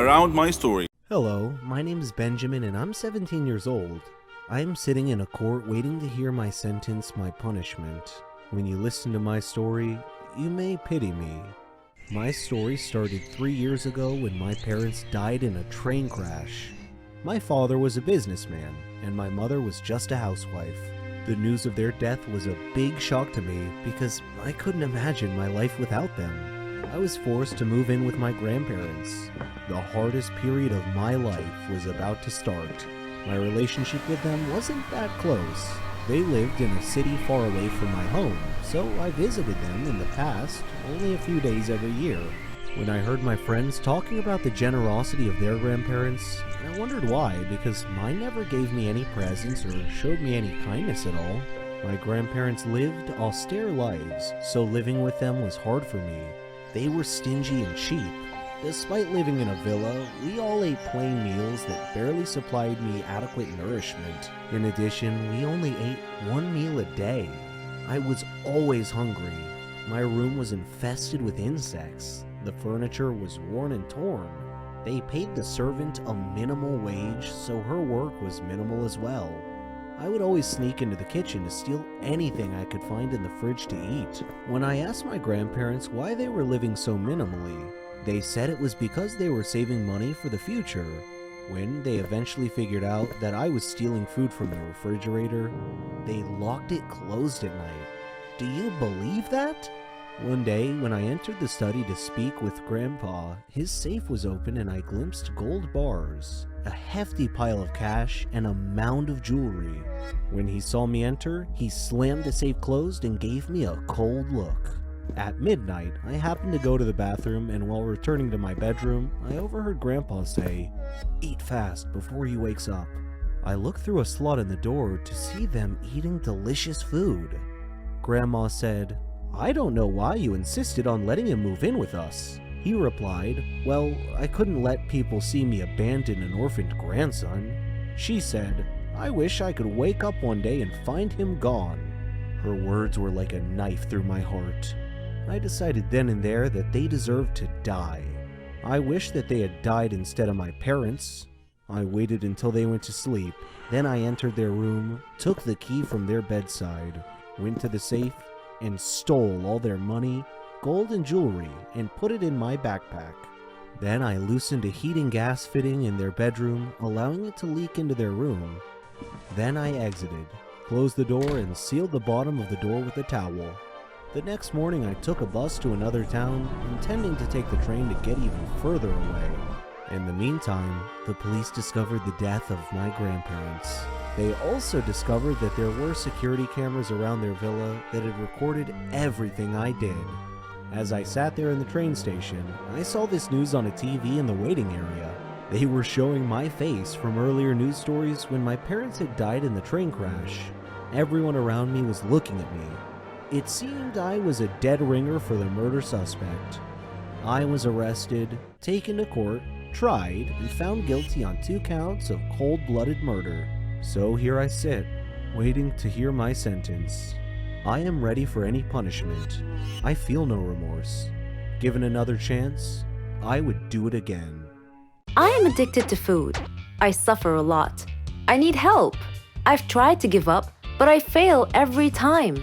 around my story. Hello, my name is Benjamin and I'm 17 years old. I am sitting in a court waiting to hear my sentence, my punishment. When you listen to my story, you may pity me. My story started 3 years ago when my parents died in a train crash. My father was a businessman and my mother was just a housewife. The news of their death was a big shock to me because I couldn't imagine my life without them. I was forced to move in with my grandparents. The hardest period of my life was about to start. My relationship with them wasn't that close. They lived in a city far away from my home, so I visited them in the past, only a few days every year. When I heard my friends talking about the generosity of their grandparents, I wondered why, because mine never gave me any presents or showed me any kindness at all. My grandparents lived austere lives, so living with them was hard for me. They were stingy and cheap. Despite living in a villa, we all ate plain meals that barely supplied me adequate nourishment. In addition, we only ate one meal a day. I was always hungry. My room was infested with insects. The furniture was worn and torn. They paid the servant a minimal wage, so her work was minimal as well. I would always sneak into the kitchen to steal anything I could find in the fridge to eat. When I asked my grandparents why they were living so minimally, they said it was because they were saving money for the future. When they eventually figured out that I was stealing food from the refrigerator, they locked it closed at night. Do you believe that? One day, when I entered the study to speak with Grandpa, his safe was open and I glimpsed gold bars, a hefty pile of cash, and a mound of jewelry. When he saw me enter, he slammed the safe closed and gave me a cold look. At midnight, I happened to go to the bathroom, and while returning to my bedroom, I overheard Grandpa say, "Eat fast before he wakes up." I looked through a slot in the door to see them eating delicious food. Grandma said, "I don't know why you insisted on letting him move in with us." He replied, "Well, I couldn't let people see me abandon an orphaned grandson." She said, "I wish I could wake up one day and find him gone." Her words were like a knife through my heart. I decided then and there that they deserved to die. I wished that they had died instead of my parents. I waited until they went to sleep. Then I entered their room, took the key from their bedside, went to the safe, and stole all their money, gold and jewelry, and put it in my backpack. Then I loosened a heating gas fitting in their bedroom, allowing it to leak into their room. Then I exited, closed the door, and sealed the bottom of the door with a towel. The next morning I took a bus to another town, intending to take the train to get even further away. In the meantime, the police discovered the death of my grandparents. They also discovered that there were security cameras around their villa that had recorded everything I did. As I sat there in the train station, I saw this news on a TV in the waiting area. They were showing my face from earlier news stories when my parents had died in the train crash. Everyone around me was looking at me. It seemed I was a dead ringer for the murder suspect. I was arrested, taken to court, tried, and found guilty on 2 counts of cold-blooded murder. So here I sit, waiting to hear my sentence. I am ready for any punishment. I feel no remorse. Given another chance, I would do it again. I am addicted to food. I suffer a lot. I need help. I've tried to give up, but I fail every time.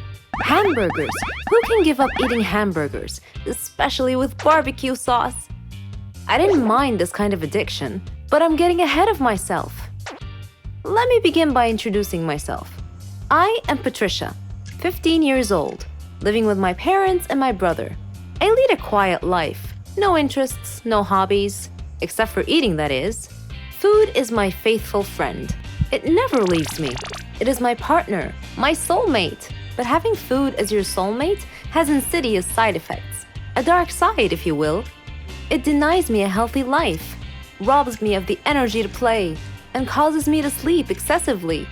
Hamburgers. Who can give up eating hamburgers, especially with barbecue sauce? I didn't mind this kind of addiction, but I'm getting ahead of myself. Let me begin by introducing myself. I am Patricia, 15 years old, living with my parents and my brother. I lead a quiet life. No interests, no hobbies, except for eating, that is. Food is my faithful friend. It never leaves me. It is my partner, my soulmate. But having food as your soulmate has insidious side effects. A dark side, if you will. It denies me a healthy life, robs me of the energy to play, and causes me to sleep excessively.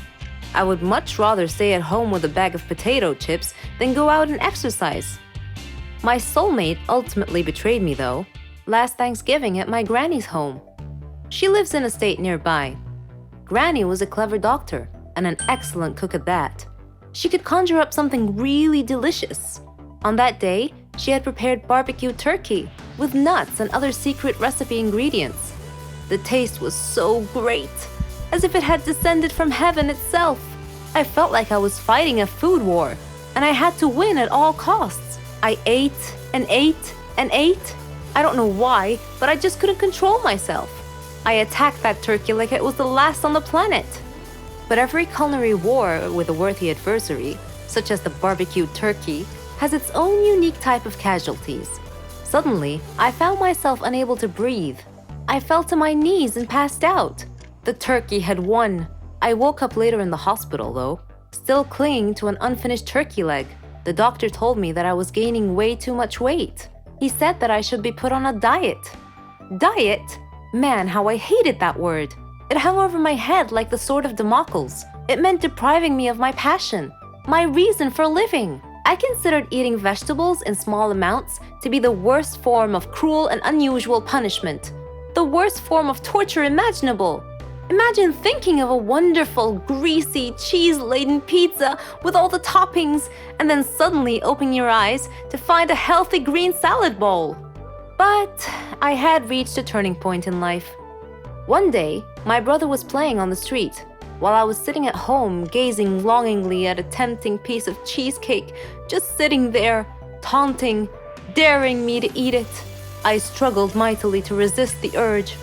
I would much rather stay at home with a bag of potato chips than go out and exercise. My soulmate ultimately betrayed me, though, last Thanksgiving at my granny's home. She lives in a state nearby. Granny was a clever doctor and an excellent cook at that. She could conjure up something really delicious. On that day, she had prepared barbecue turkey with nuts and other secret recipe ingredients. The taste was so great, as if it had descended from heaven itself. I felt like I was fighting a food war, and I had to win at all costs. I ate and ate and ate. I don't know why, but I just couldn't control myself. I attacked that turkey like it was the last on the planet. But every culinary war with a worthy adversary, such as the barbecued turkey, has its own unique type of casualties. Suddenly, I found myself unable to breathe. I fell to my knees and passed out. The turkey had won. I woke up later in the hospital, though, still clinging to an unfinished turkey leg. The doctor told me that I was gaining way too much weight. He said that I should be put on a diet. Diet? Man, how I hated that word. It hung over my head like the sword of Damocles. It meant depriving me of my passion, my reason for living. I considered eating vegetables in small amounts to be the worst form of cruel and unusual punishment, the worst form of torture imaginable. Imagine thinking of a wonderful, greasy, cheese-laden pizza with all the toppings and then suddenly opening your eyes to find a healthy green salad bowl. But I had reached a turning point in life. One day, my brother was playing on the street, while I was sitting at home gazing longingly at a tempting piece of cheesecake, just sitting there, taunting, daring me to eat it. I struggled mightily to resist the urge,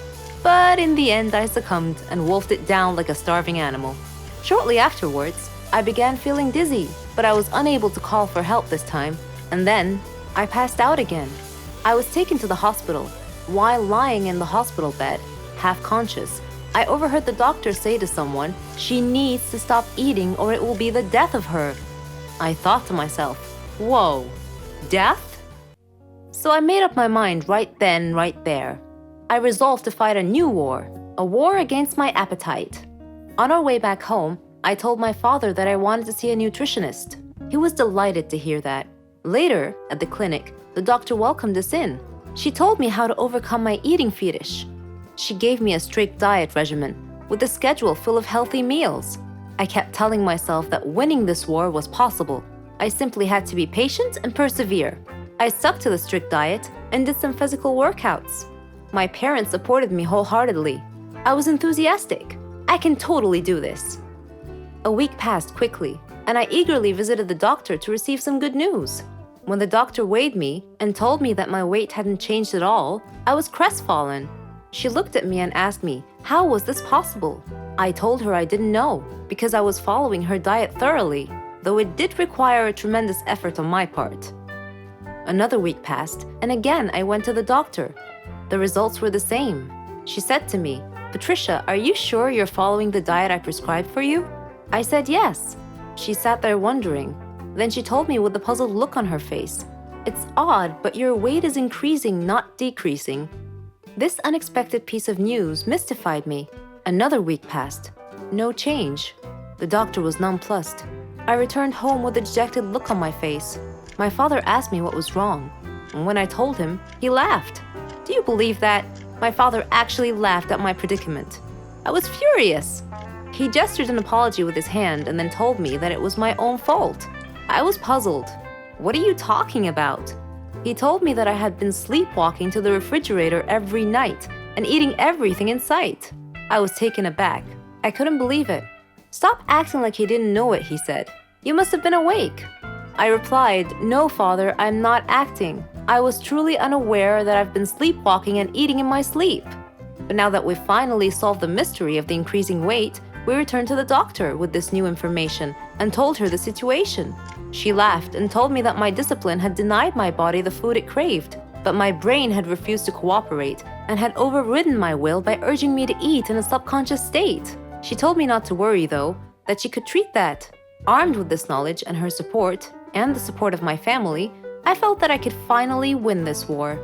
but in the end I succumbed and wolfed it down like a starving animal. Shortly afterwards, I began feeling dizzy, but I was unable to call for help this time, and then I passed out again. I was taken to the hospital. While lying in the hospital bed, half conscious, I overheard the doctor say to someone, "She needs to stop eating or it will be the death of her." I thought to myself, whoa, death? So I made up my mind right then, right there. I resolved to fight a new war, a war against my appetite. On our way back home, I told my father that I wanted to see a nutritionist. He was delighted to hear that. Later, at the clinic, the doctor welcomed us in. She told me how to overcome my eating fetish. She gave me a strict diet regimen with a schedule full of healthy meals. I kept telling myself that winning this war was possible. I simply had to be patient and persevere. I stuck to the strict diet and did some physical workouts. My parents supported me wholeheartedly. I was enthusiastic. I can totally do this. A week passed quickly, and I eagerly visited the doctor to receive some good news. When the doctor weighed me and told me that my weight hadn't changed at all, I was crestfallen. She looked at me and asked me, how was this possible? I told her I didn't know, because I was following her diet thoroughly, though it did require a tremendous effort on my part. Another week passed, and again I went to the doctor. The results were the same. She said to me, "Patricia, are you sure you're following the diet I prescribed for you?" I said yes. She sat there wondering. Then she told me with a puzzled look on her face, "It's odd, but your weight is increasing, not decreasing." This unexpected piece of news mystified me. Another week passed. No change. The doctor was nonplussed. I returned home with a dejected look on my face. My father asked me what was wrong, and when I told him, he laughed. Do you believe that? My father actually laughed at my predicament. I was furious. He gestured an apology with his hand and then told me that it was my own fault. I was puzzled. What are you talking about? He told me that I had been sleepwalking to the refrigerator every night and eating everything in sight. I was taken aback. I couldn't believe it. "Stop acting like you didn't know it," he said. "You must have been awake." I replied, "No, Father, I'm not acting. I was truly unaware that I've been sleepwalking and eating in my sleep." But now that we've finally solved the mystery of the increasing weight, we returned to the doctor with this new information and told her the situation. She laughed and told me that my discipline had denied my body the food it craved, but my brain had refused to cooperate and had overridden my will by urging me to eat in a subconscious state. She told me not to worry, though, that she could treat that. Armed with this knowledge and her support, and the support of my family, I felt that I could finally win this war.